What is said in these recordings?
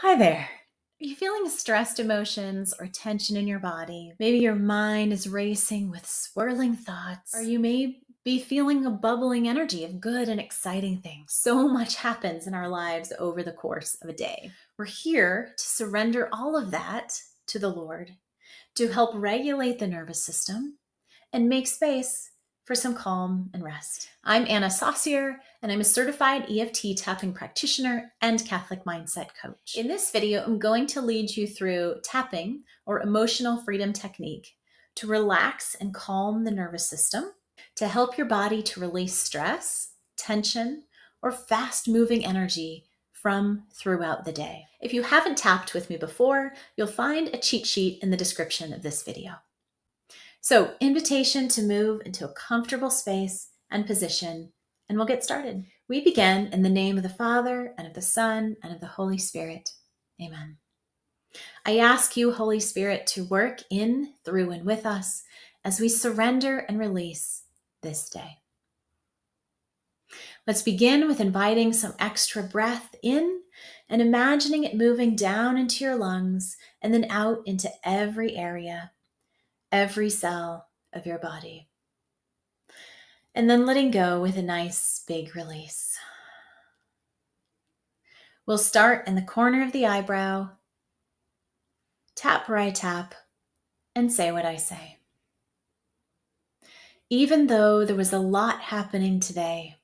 Hi there. Are you feeling stressed emotions or tension in your body? Maybe your mind is racing with swirling thoughts, or you may be feeling a bubbling energy of good and exciting things. So much happens in our lives over the course of a day. We're here to surrender all of that to the Lord to help regulate the nervous system and make space for some calm and rest. I'm Anna Saucier, and I'm a certified EFT tapping practitioner and Catholic mindset coach. In this video, I'm going to lead you through tapping or emotional freedom technique to relax and calm the nervous system, to help your body to release stress, tension, or fast-moving energy from throughout the day. If you haven't tapped with me before, you'll find a cheat sheet in the description of this video. So, invitation to move into a comfortable space and position, and we'll get started. We begin in the name of the Father, and of the Son, and of the Holy Spirit. Amen. I ask you, Holy Spirit, to work in, through, and with us as we surrender and release this day. Let's begin with inviting some extra breath in and imagining it moving down into your lungs and then out into every area, every cell of your body. And then letting go with a nice big release. We'll start in the corner of the eyebrow, tap where I tap, and say what I say. Even though there was a lot happening today,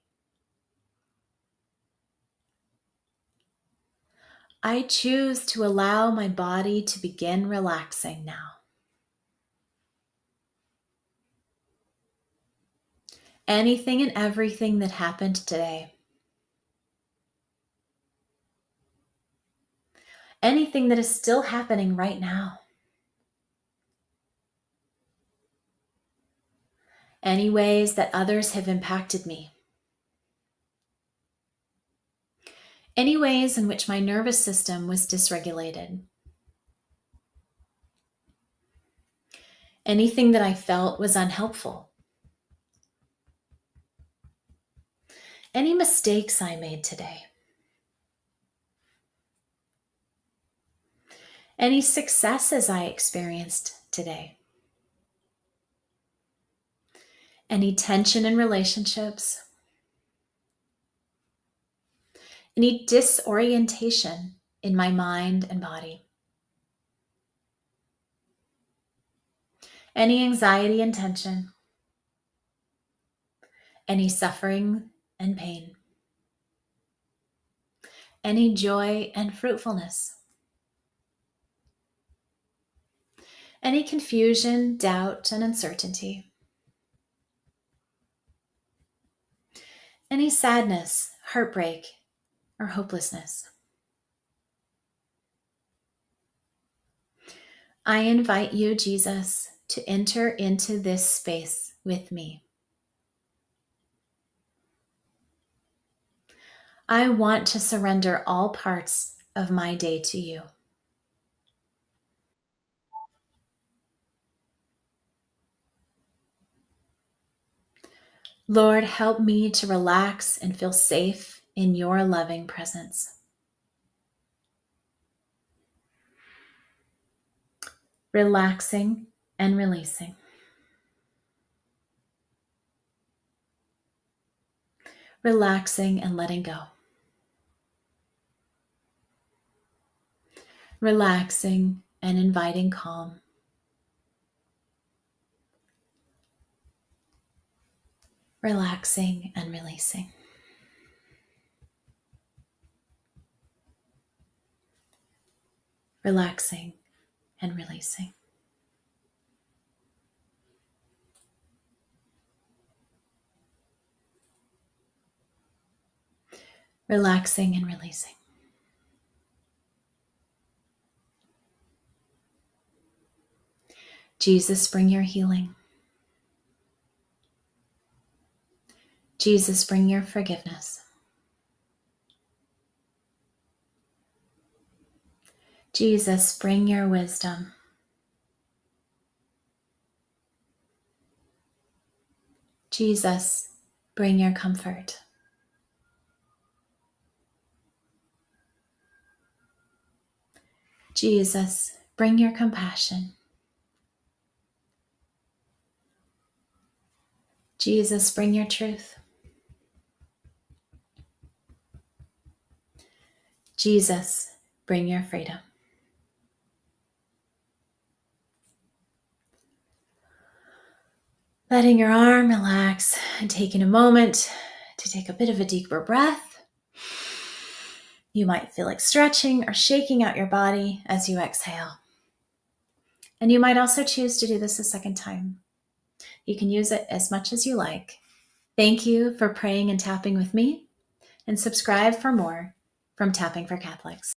I choose to allow my body to begin relaxing now. Anything and everything that happened today, anything that is still happening right now, any ways that others have impacted me, any ways in which my nervous system was dysregulated, anything that I felt was unhelpful, any mistakes I made today, any successes I experienced today, any tension in relationships, any disorientation in my mind and body, any anxiety and tension, any suffering and pain, any joy and fruitfulness, any confusion, doubt, and uncertainty, any sadness, heartbreak, or hopelessness. I invite you, Jesus, to enter into this space with me. I want to surrender all parts of my day to you. Lord, help me to relax and feel safe in your loving presence. Relaxing and releasing. Relaxing and letting go. Relaxing and inviting calm. Relaxing and releasing. Relaxing and releasing. Relaxing and releasing. Jesus, bring your healing. Jesus, bring your forgiveness. Jesus, bring your wisdom. Jesus, bring your comfort. Jesus, bring your compassion. Jesus, bring your truth. Jesus, bring your freedom. Letting your arm relax and taking a moment to take a bit of a deeper breath. You might feel like stretching or shaking out your body as you exhale. And you might also choose to do this a second time. You can use it as much as you like. Thank you for praying and tapping with me, and subscribe for more from Tapping for Catholics.